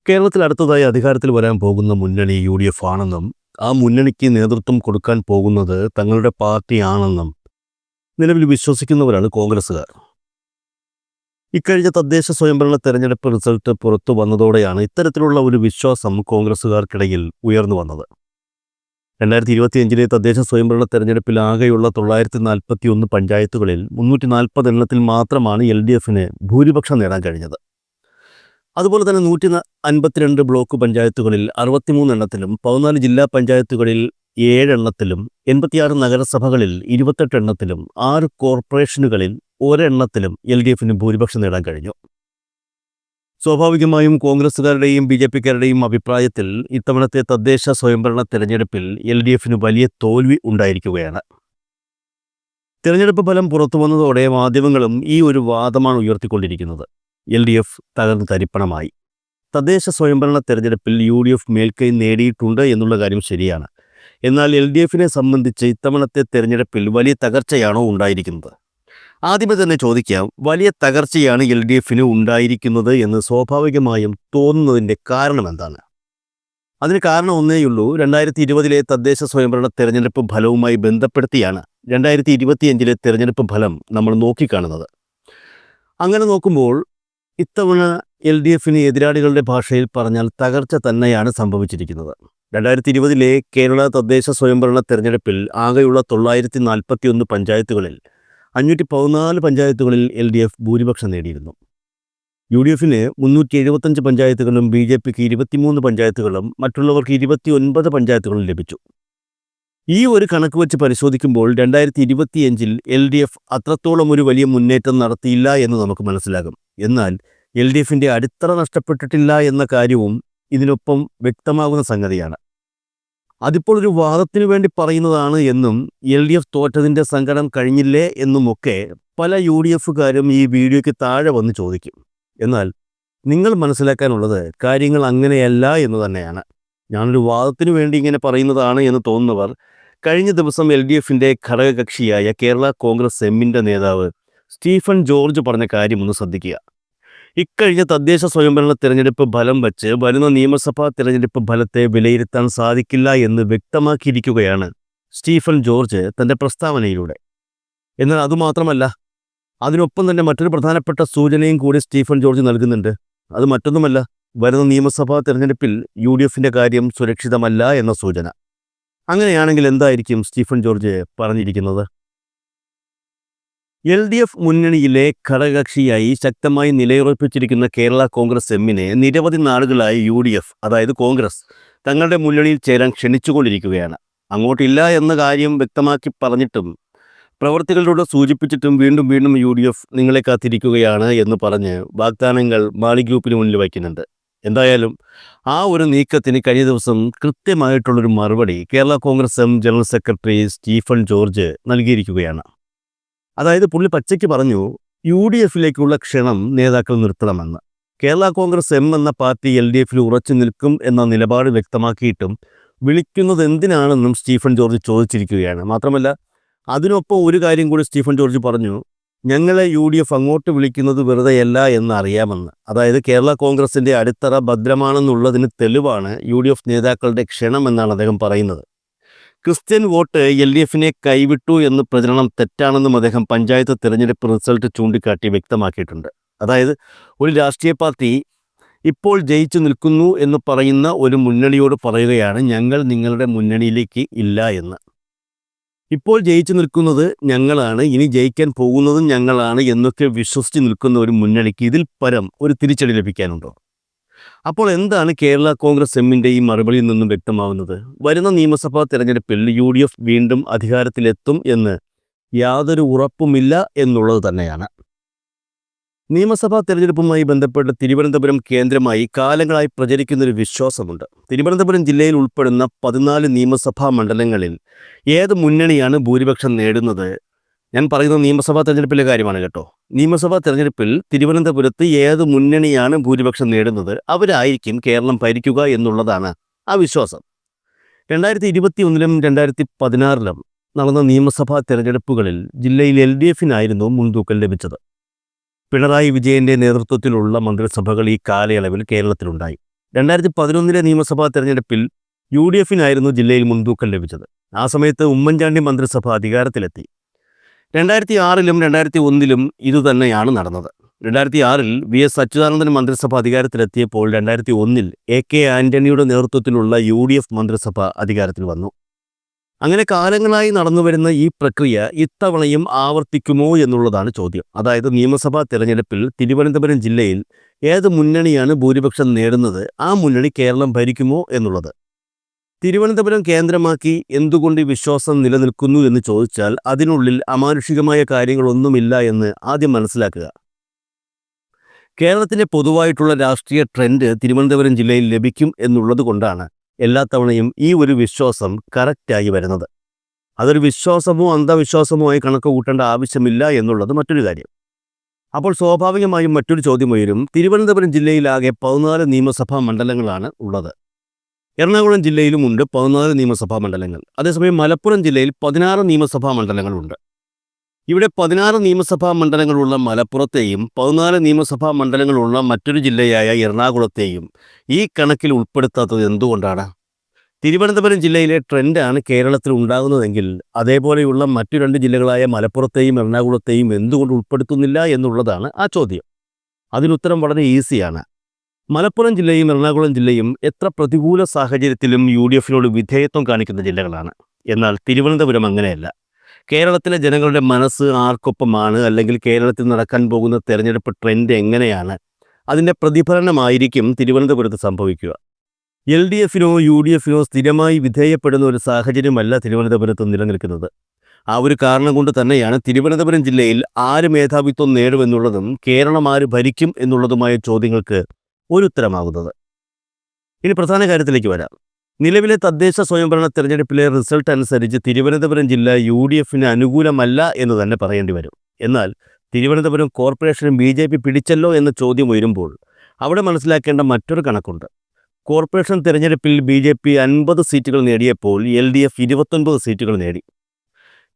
കേരളത്തിൽ അടുത്തതായി അധികാരത്തിൽ വരാൻ പോകുന്ന മുന്നണി UDF ആണെന്നും ആ മുന്നണിക്ക് നേതൃത്വം കൊടുക്കാൻ പോകുന്നത് തങ്ങളുടെ പാർട്ടിയാണെന്നും നിലവിൽ വിശ്വസിക്കുന്നവരാണ് കോൺഗ്രസ്സുകാർ. ഇക്കഴിഞ്ഞ തദ്ദേശ സ്വയംഭരണ തെരഞ്ഞെടുപ്പ് റിസൾട്ട് പുറത്തു വന്നതോടെയാണ് ഇത്തരത്തിലുള്ള ഒരു വിശ്വാസം കോൺഗ്രസ്സുകാർക്കിടയിൽ ഉയർന്നു വന്നത്. 2025 തദ്ദേശ സ്വയംഭരണ തെരഞ്ഞെടുപ്പിൽ ആകെയുള്ള 941 പഞ്ചായത്തുകളിൽ 340 എണ്ണത്തിൽ മാത്രമാണ് LDFന് ഭൂരിപക്ഷം നേടാൻ കഴിഞ്ഞത്. അതുപോലെ തന്നെ 152 ബ്ലോക്ക് പഞ്ചായത്തുകളിൽ 63 എണ്ണത്തിലും 14 ജില്ലാ പഞ്ചായത്തുകളിൽ 7 എണ്ണത്തിലും 86 നഗരസഭകളിൽ 28 എണ്ണത്തിലും 6 കോർപ്പറേഷനുകളിൽ 1 എണ്ണത്തിലും LDFന് ഭൂരിപക്ഷം നേടാൻ കഴിഞ്ഞു. സ്വാഭാവികമായും കോൺഗ്രസ്സുകാരുടെയും BJPക്കാരുടെയും അഭിപ്രായത്തിൽ ഇത്തവണത്തെ തദ്ദേശ സ്വയംഭരണ തെരഞ്ഞെടുപ്പിൽ LDFന് വലിയ തോൽവി ഉണ്ടായിരിക്കുകയാണ്. തെരഞ്ഞെടുപ്പ് ഫലം പുറത്തു വന്നതോടെ മാധ്യമങ്ങളും ഈ ഒരു വാദമാണ് ഉയർത്തിക്കൊണ്ടിരിക്കുന്നത്. LDF തകർന്ന് തരിപ്പണമായി. തദ്ദേശ സ്വയംഭരണ തെരഞ്ഞെടുപ്പിൽ UDF മേൽക്കൈ നേടിയിട്ടുണ്ട് എന്നുള്ള കാര്യം ശരിയാണ്. എന്നാൽ LDFനെ സംബന്ധിച്ച് ഇത്തവണത്തെ തെരഞ്ഞെടുപ്പിൽ വലിയ തകർച്ചയാണോ ഉണ്ടായിരിക്കുന്നത്? ആദ്യമേ തന്നെ ചോദിക്കാം, വലിയ തകർച്ചയാണ് LDFന് ഉണ്ടായിരിക്കുന്നത് എന്ന് സ്വാഭാവികമായും തോന്നുന്നതിൻ്റെ കാരണം എന്താണ്? അതിന് കാരണം ഒന്നേയുള്ളൂ. 2020 തദ്ദേശ സ്വയംഭരണ തെരഞ്ഞെടുപ്പ് ഫലവുമായി ബന്ധപ്പെടുത്തിയാണ് 2025 തെരഞ്ഞെടുപ്പ് ഫലം നമ്മൾ നോക്കിക്കാണുന്നത്. അങ്ങനെ നോക്കുമ്പോൾ ഇത്തവണ LDFന് എതിരാളികളുടെ ഭാഷയിൽ പറഞ്ഞാൽ തകർച്ച തന്നെയാണ് സംഭവിച്ചിരിക്കുന്നത്. 2020 കേരള തദ്ദേശ സ്വയംഭരണ തെരഞ്ഞെടുപ്പിൽ ആകെയുള്ള 941 പഞ്ചായത്തുകളിൽ 514 പഞ്ചായത്തുകളിൽ LDF ഭൂരിപക്ഷം നേടിയിരുന്നു. UDFന് 375 പഞ്ചായത്തുകളും BJPക്ക് 23 പഞ്ചായത്തുകളും മറ്റുള്ളവർക്ക് 29 പഞ്ചായത്തുകളും ലഭിച്ചു. ഈ ഒരു കണക്ക് വെച്ച് പരിശോധിക്കുമ്പോൾ 2025 LDF അത്രത്തോളം ഒരു വലിയ മുന്നേറ്റം നടത്തിയില്ല എന്ന് നമുക്ക് മനസ്സിലാകും. എന്നാൽ LDFന്റെ അടിത്തറ നഷ്ടപ്പെട്ടിട്ടില്ല എന്ന കാര്യവും ഇതിനൊപ്പം വ്യക്തമാകുന്ന സംഗതിയാണ്. അതിപ്പോൾ ഒരു വാദത്തിനു വേണ്ടി പറയുന്നതാണ് എന്നും LDF തോറ്റതിൻ്റെ സങ്കടം കഴിഞ്ഞില്ലേ എന്നുമൊക്കെ പല UDFക്കാരും ഈ വീഡിയോയ്ക്ക് താഴെ വന്ന് ചോദിക്കും. എന്നാൽ നിങ്ങൾ മനസ്സിലാക്കാനുള്ളത് കാര്യങ്ങൾ അങ്ങനെയല്ല എന്ന് തന്നെയാണ്. ഞാനൊരു വാദത്തിനു വേണ്ടി ഇങ്ങനെ പറയുന്നതാണ് എന്ന് തോന്നുന്നവർ കഴിഞ്ഞ ദിവസം LDFന്റെ ഘടകകക്ഷിയായ കേരള കോൺഗ്രസ് എമ്മിൻ്റെ നേതാവ് സ്റ്റീഫൻ ജോർജ് പറഞ്ഞ കാര്യം ഒന്ന് ശ്രദ്ധിക്കുക. ഇക്കഴിഞ്ഞ തദ്ദേശ സ്വയംഭരണ തെരഞ്ഞെടുപ്പ് ഫലം വച്ച് വരുന്ന നിയമസഭാ തെരഞ്ഞെടുപ്പ് ഫലത്തെ വിലയിരുത്താൻ സാധിക്കില്ല എന്ന് വ്യക്തമാക്കിയിരിക്കുകയാണ് സ്റ്റീഫൻ ജോർജ് തൻ്റെ പ്രസ്താവനയിലൂടെ. എന്നാൽ അതുമാത്രമല്ല, അതിനൊപ്പം തന്നെ മറ്റൊരു പ്രധാനപ്പെട്ട സൂചനയും കൂടി സ്റ്റീഫൻ ജോർജ് നൽകുന്നുണ്ട്. അത് മറ്റൊന്നുമല്ല, വരുന്ന നിയമസഭാ തെരഞ്ഞെടുപ്പിൽ UDFന്റെ കാര്യം സുരക്ഷിതമല്ല എന്ന സൂചന. അങ്ങനെയാണെങ്കിൽ എന്തായിരിക്കും സ്റ്റീഫൻ ജോർജ് പറഞ്ഞിരിക്കുന്നത്? LDF മുന്നണിയിലെ ഘടകകക്ഷിയായി ശക്തമായി നിലയുറപ്പിച്ചിരിക്കുന്ന കേരള കോൺഗ്രസ് എമ്മിനെ നിരവധി നാളുകളായി UDF, അതായത് കോൺഗ്രസ്, തങ്ങളുടെ മുന്നണിയിൽ ചേരാൻ ക്ഷണിച്ചുകൊണ്ടിരിക്കുകയാണ്. അങ്ങോട്ടില്ല എന്ന കാര്യം വ്യക്തമാക്കി പറഞ്ഞിട്ടും പ്രവർത്തികളിലൂടെ സൂചിപ്പിച്ചിട്ടും വീണ്ടും വീണ്ടും UDF നിങ്ങളെ കാത്തിരിക്കുകയാണ് എന്ന് പറഞ്ഞ് വാഗ്ദാനങ്ങൾ മാളി ഗ്രൂപ്പിന് മുന്നിൽ വയ്ക്കുന്നുണ്ട്. എന്തായാലും ആ ഒരു നീക്കത്തിന് കഴിഞ്ഞ ദിവസം കൃത്യമായിട്ടുള്ളൊരു മറുപടി Kerala Congress M general secretary Stephen George നൽകിയിരിക്കുകയാണ്. അതായത് പുള്ളി പച്ചയ്ക്ക് പറഞ്ഞു, UDFിലേക്കുള്ള ക്ഷണം നേതാക്കൾ നിർത്തണമെന്ന്. കേരള കോൺഗ്രസ് എം എന്ന പാർട്ടി LDFിൽ ഉറച്ചു നിൽക്കും എന്ന നിലപാട് വ്യക്തമാക്കിയിട്ടും വിളിക്കുന്നത് എന്തിനാണെന്നും സ്റ്റീഫൻ ജോർജ് ചോദിച്ചിരിക്കുകയാണ്. മാത്രമല്ല, അതിനൊപ്പം ഒരു കാര്യം കൂടി സ്റ്റീഫൻ ജോർജ് പറഞ്ഞു, ഞങ്ങളെ UDF അങ്ങോട്ട് വിളിക്കുന്നത് വെറുതെയല്ല എന്നറിയാമെന്ന്. അതായത് കേരള കോൺഗ്രസിൻ്റെ അടിത്തറ ഭദ്രമാണെന്നുള്ളതിന് തെളിവാണ് UDF നേതാക്കളുടെ ക്ഷണം എന്നാണ് അദ്ദേഹം പറയുന്നത്. ക്രിസ്ത്യൻ വോട്ട് LDFനെ കൈവിട്ടു എന്ന് പ്രചരണം തെറ്റാണെന്നും അദ്ദേഹം പഞ്ചായത്ത് തെരഞ്ഞെടുപ്പ് റിസൾട്ട് ചൂണ്ടിക്കാട്ടി വ്യക്തമാക്കിയിട്ടുണ്ട്. അതായത് ഒരു രാഷ്ട്രീയ പാർട്ടി ഇപ്പോൾ ജയിച്ചു നിൽക്കുന്നു എന്ന് പറയുന്ന ഒരു മുന്നണിയോട് പറയുകയാണ്, ഞങ്ങൾ നിങ്ങളുടെ മുന്നണിയിലേക്ക് ഇല്ല എന്ന്. ഇപ്പോൾ ജയിച്ചു നിൽക്കുന്നത് ഞങ്ങളാണ്, ഇനി ജയിക്കാൻ പോകുന്നതും ഞങ്ങളാണ് എന്നൊക്കെ വിശ്വസിച്ച് നിൽക്കുന്ന ഒരു മുന്നണിക്ക് ഇതിൽ പരം ഒരു തിരിച്ചടി ലഭിക്കാനുണ്ടോ? അപ്പോൾ എന്താണ് കേരള കോൺഗ്രസ് എമ്മിൻ്റെ ഈ മറുപടിയിൽ നിന്നും വ്യക്തമാവുന്നത്? വരുന്ന നിയമസഭാ തെരഞ്ഞെടുപ്പിൽ UDF വീണ്ടും അധികാരത്തിലെത്തും എന്ന് യാതൊരു ഉറപ്പുമില്ല എന്നുള്ളത് തന്നെയാണ്. നിയമസഭാ തെരഞ്ഞെടുപ്പുമായി ബന്ധപ്പെട്ട് തിരുവനന്തപുരം കേന്ദ്രമായി കാലങ്ങളായി പ്രചരിക്കുന്നൊരു വിശ്വാസമുണ്ട്. തിരുവനന്തപുരം ജില്ലയിൽ ഉൾപ്പെടുന്ന 14 നിയമസഭാ മണ്ഡലങ്ങളിൽ ഏത് മുന്നണിയാണ് ഭൂരിപക്ഷം നേടുന്നത്? ഞാൻ പറയുന്നത് നിയമസഭാ തെരഞ്ഞെടുപ്പിലെ കാര്യമാണ് കേട്ടോ. നിയമസഭാ തെരഞ്ഞെടുപ്പിൽ തിരുവനന്തപുരത്ത് ഏത് മുന്നണിയാണ് ഭൂരിപക്ഷം നേടുന്നത്, അവരായിരിക്കും കേരളം ഭരിക്കുക എന്നുള്ളതാണ് ആ വിശ്വാസം. 2021 2016 നടന്ന നിയമസഭാ തെരഞ്ഞെടുപ്പുകളിൽ ജില്ലയിൽ LDFനായിരുന്നു മുൻതൂക്കം ലഭിച്ചത്. പിണറായി വിജയൻ്റെ നേതൃത്വത്തിലുള്ള മന്ത്രിസഭകൾ ഈ കാലയളവിൽ കേരളത്തിലുണ്ടായി. 2011 നിയമസഭാ തെരഞ്ഞെടുപ്പിൽ UDFനായിരുന്നു ജില്ലയിൽ മുൻതൂക്കം ലഭിച്ചത്. ആ സമയത്ത് ഉമ്മൻചാണ്ടി മന്ത്രിസഭ അധികാരത്തിലെത്തി. 2006ലും 2001ലും ഇതുതന്നെയാണ് നടന്നത്. 2006-ൽ VS അച്യുതാനന്ദൻ മന്ത്രിസഭ അധികാരത്തിലെത്തിയപ്പോൾ 2001-ൽ AK ആന്റണിയുടെ നേതൃത്വത്തിലുള്ള UDF മന്ത്രിസഭ അധികാരത്തിൽ വന്നു. അങ്ങനെ കാലങ്ങളായി നടന്നുവരുന്ന ഈ പ്രക്രിയ ഇത്തവണയും ആവർത്തിക്കുമോ എന്നുള്ളതാണ് ചോദ്യം. അതായത് നിയമസഭാ തെരഞ്ഞെടുപ്പിൽ തിരുവനന്തപുരം ജില്ലയിൽ ഏത് മുന്നണിയാണ് ഭൂരിപക്ഷം നേടുന്നത്, ആ മുന്നണി കേരളം ഭരിക്കുമോ എന്നുള്ളത്. തിരുവനന്തപുരം കേന്ദ്രമാക്കി എന്തുകൊണ്ട് ഈ വിശ്വാസം നിലനിൽക്കുന്നു എന്ന് ചോദിച്ചാൽ അതിനുള്ളിൽ അമാനുഷികമായ കാര്യങ്ങളൊന്നുമില്ല എന്ന് ആദ്യം മനസ്സിലാക്കുക. കേരളത്തിൻ്റെ പൊതുവായിട്ടുള്ള രാഷ്ട്രീയ ട്രെൻഡ് തിരുവനന്തപുരം ജില്ലയിൽ ലഭിക്കും എന്നുള്ളത് കൊണ്ടാണ് എല്ലാ തവണയും ഈ ഒരു വിശ്വാസം കറക്റ്റായി വരുന്നത്. അതൊരു വിശ്വാസമോ അന്ധവിശ്വാസമോ ആയി കണക്ക് കൂട്ടേണ്ട ആവശ്യമില്ല എന്നുള്ളത് മറ്റൊരു കാര്യം. അപ്പോൾ സ്വാഭാവികമായും മറ്റൊരു ചോദ്യം ഉയരും. തിരുവനന്തപുരം ജില്ലയിലാകെ 14 നിയമസഭാ മണ്ഡലങ്ങളാണ് ഉള്ളത്. എറണാകുളം ജില്ലയിലുമുണ്ട് 14 നിയമസഭാ മണ്ഡലങ്ങൾ. അതേസമയം മലപ്പുറം ജില്ലയിൽ 16 നിയമസഭാ മണ്ഡലങ്ങളുണ്ട്. ഇവിടെ 16 നിയമസഭാ മണ്ഡലങ്ങളുള്ള മലപ്പുറത്തെയും 14 നിയമസഭാ മണ്ഡലങ്ങളുള്ള മറ്റൊരു ജില്ലയായ എറണാകുളത്തെയും ഈ കണക്കിൽ ഉൾപ്പെടുത്താത്തത് എന്തുകൊണ്ടാണ്? തിരുവനന്തപുരം ജില്ലയിലെ ട്രെൻഡാണ് കേരളത്തിൽ ഉണ്ടാകുന്നതെങ്കിൽ അതേപോലെയുള്ള മറ്റു 2 ജില്ലകളായ മലപ്പുറത്തെയും എറണാകുളത്തെയും എന്തുകൊണ്ട് ഉൾപ്പെടുത്തുന്നില്ല എന്നുള്ളതാണ് ആ ചോദ്യം. അതിനുത്തരം വളരെ ഈസിയാണ്. മലപ്പുറം ജില്ലയും എറണാകുളം ജില്ലയും എത്ര പ്രതികൂല സാഹചര്യത്തിലും UDFനോട് വിധേയത്വം കാണിക്കുന്ന ജില്ലകളാണ്. എന്നാൽ തിരുവനന്തപുരം അങ്ങനെയല്ല. കേരളത്തിലെ ജനങ്ങളുടെ മനസ്സ് ആർക്കൊപ്പമാണ്, അല്ലെങ്കിൽ കേരളത്തിൽ നടക്കാൻ പോകുന്ന തെരഞ്ഞെടുപ്പ് ട്രെൻഡ് എങ്ങനെയാണ്, അതിൻ്റെ പ്രതിഫലനമായിരിക്കും തിരുവനന്തപുരത്ത് സംഭവിക്കുക. LDFനോ UDFനോ സ്ഥിരമായി വിധേയപ്പെടുന്ന ഒരു സാഹചര്യമല്ല തിരുവനന്തപുരത്ത് നിലനിൽക്കുന്നത്. ആ ഒരു കാരണം കൊണ്ട് തന്നെയാണ് തിരുവനന്തപുരം ജില്ലയിൽ ആര് മേധാവിത്വം നേടുമെന്നുള്ളതും കേരളം ആര് ഭരിക്കും എന്നുള്ളതുമായ ചോദ്യങ്ങൾക്ക് ഒരു ഉത്തരമാകുന്നത്. ഇനി പ്രധാന കാര്യത്തിലേക്ക് വരാം. നിലവിലെ തദ്ദേശ സ്വയംഭരണ തെരഞ്ഞെടുപ്പിലെ റിസൾട്ട് അനുസരിച്ച് തിരുവനന്തപുരം ജില്ല UDFന് അനുകൂലമല്ല എന്ന് തന്നെ പറയേണ്ടി വരും. എന്നാൽ തിരുവനന്തപുരം കോർപ്പറേഷനും BJP പിടിച്ചല്ലോ എന്ന ചോദ്യം ഉയരുമ്പോൾ അവിടെ മനസ്സിലാക്കേണ്ട മറ്റൊരു കണക്കുണ്ട്. കോർപ്പറേഷൻ തെരഞ്ഞെടുപ്പിൽ BJP 50 സീറ്റുകൾ നേടിയപ്പോൾ LDF 29 സീറ്റുകൾ നേടി.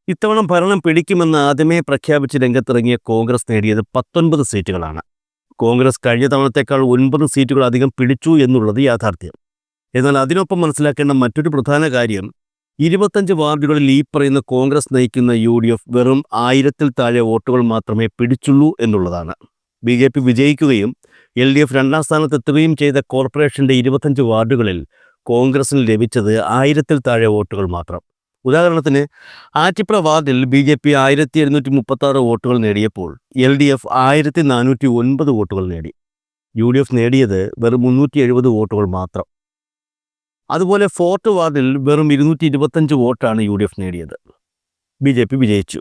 ഇത്തവണ ഭരണം പിടിക്കുമെന്ന് ആദ്യമേ പ്രഖ്യാപിച്ച് രംഗത്തിറങ്ങിയ കോൺഗ്രസ് നേടിയത് 19 സീറ്റുകളാണ്. കോൺഗ്രസ് കഴിഞ്ഞ തവണത്തേക്കാൾ 9 സീറ്റുകൾ അധികം പിടിച്ചു എന്നുള്ളത് യാഥാർത്ഥ്യം. എന്നാൽ അതിനൊപ്പം മനസ്സിലാക്കേണ്ട മറ്റൊരു പ്രധാന കാര്യം 25 വാർഡുകളിൽ ഈ പറയുന്ന കോൺഗ്രസ് നയിക്കുന്ന UDF വെറും 1000-ൽ താഴെ വോട്ടുകൾ മാത്രമേ പിടിച്ചുള്ളൂ എന്നുള്ളതാണ്. BJP വിജയിക്കുകയും LDF 2ാം സ്ഥാനത്തെത്തുകയും ചെയ്ത കോർപ്പറേഷൻ്റെ 25 വാർഡുകളിൽ കോൺഗ്രസിന് ലഭിച്ചത് 1000-ൽ താഴെ വോട്ടുകൾ മാത്രം. ഉദാഹരണത്തിന് ആറ്റിപ്പുഴ വാർഡിൽ BJP 1736 വോട്ടുകൾ നേടിയപ്പോൾ LDF 1409 വോട്ടുകൾ നേടി. UDF നേടിയത് വെറും 370 വോട്ടുകൾ മാത്രം. അതുപോലെ ഫോർട്ട് വാർഡിൽ വെറും 225 വോട്ടാണ് UDF നേടിയത്. BJP വിജയിച്ചു.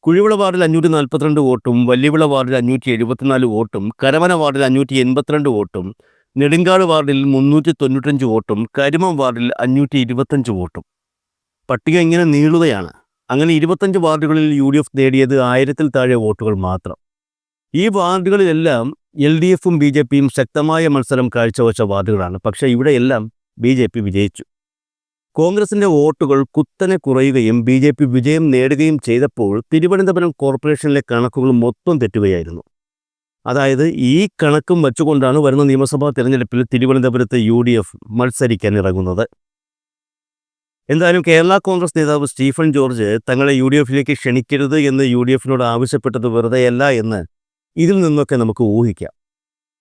കുഴിവിള വാർഡിൽ 542 വോട്ടും വല്യവിള വാർഡിൽ 574 വോട്ടും കരമന വാർഡിൽ 582 വോട്ടും നെടുങ്കാട് വാർഡിൽ 395 വോട്ടും കരിമം വാർഡിൽ 525 വോട്ടും. പട്ടിക ഇങ്ങനെ നീളുകയാണ്. അങ്ങനെ 25 വാർഡുകളിൽ UDF നേടിയത് 1000-ൽ താഴെ വോട്ടുകൾ മാത്രം. ഈ വാർഡുകളിലെല്ലാം LDFും BJPയും ശക്തമായ മത്സരം കാഴ്ചവെച്ച വാർഡുകളാണ്. പക്ഷേ ഇവിടെയെല്ലാം BJP വിജയിച്ചു. കോൺഗ്രസിൻ്റെ വോട്ടുകൾ കുത്തനെ കുറയുകയും BJP വിജയം നേടുകയും ചെയ്തപ്പോൾ തിരുവനന്തപുരം കോർപ്പറേഷനിലെ കണക്കുകൾ മൊത്തം തെറ്റുകയായിരുന്നു. അതായത് ഈ കണക്കും വച്ചുകൊണ്ടാണ് വരുന്ന നിയമസഭാ തെരഞ്ഞെടുപ്പിൽ തിരുവനന്തപുരത്ത് UDF മത്സരിക്കാൻ ഇറങ്ങുന്നത്. എന്തായാലും കേരള കോൺഗ്രസ് നേതാവ് സ്റ്റീഫൻ ജോർജ് തങ്ങളെ UDFിലേക്ക് ക്ഷണിക്കരുത് എന്ന് UDFനോട് ആവശ്യപ്പെട്ടത് വെറുതെയല്ല എന്ന് ഇതിൽ നിന്നൊക്കെ നമുക്ക് ഊഹിക്കാം.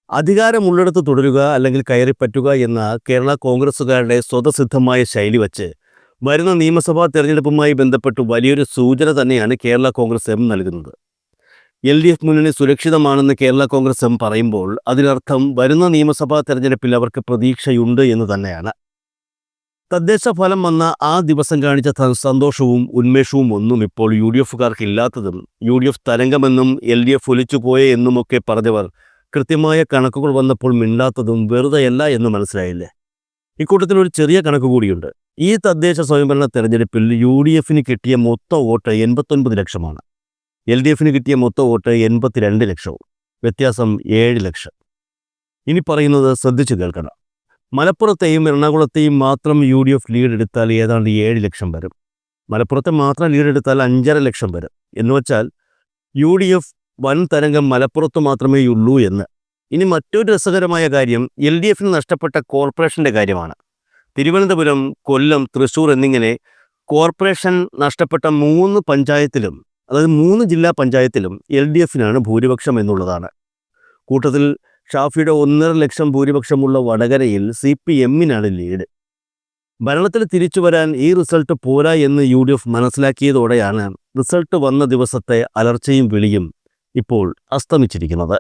അധികാരമുള്ളിടത്ത് തുടരുക അല്ലെങ്കിൽ കയറിപ്പറ്റുക എന്ന കേരള കോൺഗ്രസ്സുകാരുടെ സ്വതസിദ്ധമായ ശൈലി വച്ച് വരുന്ന നിയമസഭാ തെരഞ്ഞെടുപ്പുമായി ബന്ധപ്പെട്ട് വലിയൊരു സൂചന തന്നെയാണ് കേരള കോൺഗ്രസ് എം നൽകുന്നത്. LDF മുന്നണി സുരക്ഷിതമാണെന്ന് കേരള കോൺഗ്രസ് എം പറയുമ്പോൾ അതിനർത്ഥം വരുന്ന നിയമസഭാ തെരഞ്ഞെടുപ്പിൽ അവർക്ക് പ്രതീക്ഷയുണ്ട് എന്ന് തന്നെയാണ്. തദ്ദേശ ഫലം വന്ന ആ ദിവസം കാണിച്ച സന്തോഷവും ഉന്മേഷവും ഒന്നും ഇപ്പോൾ UDFക്കാർക്ക് ഇല്ലാത്തതും UDF തരംഗമെന്നും LDF ഒലിച്ചുപോയേ എന്നുമൊക്കെ പറഞ്ഞവർ കൃത്യമായ കണക്കുകൾ വന്നപ്പോൾ മിണ്ടാത്തതും വെറുതെയല്ല എന്ന് മനസ്സിലായില്ലേ? ഇക്കൂട്ടത്തിൽ ഒരു ചെറിയ കണക്ക് കൂടിയുണ്ട്. ഈ തദ്ദേശ സ്വയംഭരണ തെരഞ്ഞെടുപ്പിൽ UDFന് കിട്ടിയ മൊത്തം വോട്ട് 89 ലക്ഷമാണ്. LDFന് കിട്ടിയ മൊത്തം വോട്ട് 82 ലക്ഷവും. വ്യത്യാസം 7 ലക്ഷം. ഇനി പറയുന്നത് ശ്രദ്ധിച്ചു കേൾക്കണം. മലപ്പുറത്തെയും എറണാകുളത്തെയും മാത്രം UDF ലീഡ് എടുത്താൽ ഏതാണ്ട് 7 ലക്ഷം വരും. മലപ്പുറത്തെ മാത്രം ലീഡ് എടുത്താൽ 5.5 ലക്ഷം വരും. എന്നുവെച്ചാൽ UDF വൻ തരംഗം മലപ്പുറത്ത് മാത്രമേ ഉള്ളൂ എന്ന്. ഇനി മറ്റൊരു രസകരമായ കാര്യം LDFന് നഷ്ടപ്പെട്ട കോർപ്പറേഷൻ്റെ കാര്യമാണ്. തിരുവനന്തപുരം, കൊല്ലം, തൃശ്ശൂർ എന്നിങ്ങനെ കോർപ്പറേഷൻ നഷ്ടപ്പെട്ട 3 പഞ്ചായത്തിലും, അതായത് 3 ജില്ലാ പഞ്ചായത്തിലും LDFനാണ് ഭൂരിപക്ഷം എന്നുള്ളതാണ്. കൂട്ടത്തിൽ ഷാഫിയുടെ 1.5 ലക്ഷം ഭൂരിപക്ഷമുള്ള വടകരയിൽ CPMനാണ് ലീഡ്. ഭരണത്തിൽ തിരിച്ചു വരാൻ ഈ റിസൾട്ട് പോരാ എന്ന് UDF മനസ്സിലാക്കിയതോടെയാണ് റിസൾട്ട് വന്ന ദിവസത്തെ അലർച്ചയും വിളിയും ഇപ്പോൾ അസ്തമിച്ചിരിക്കുന്നത്.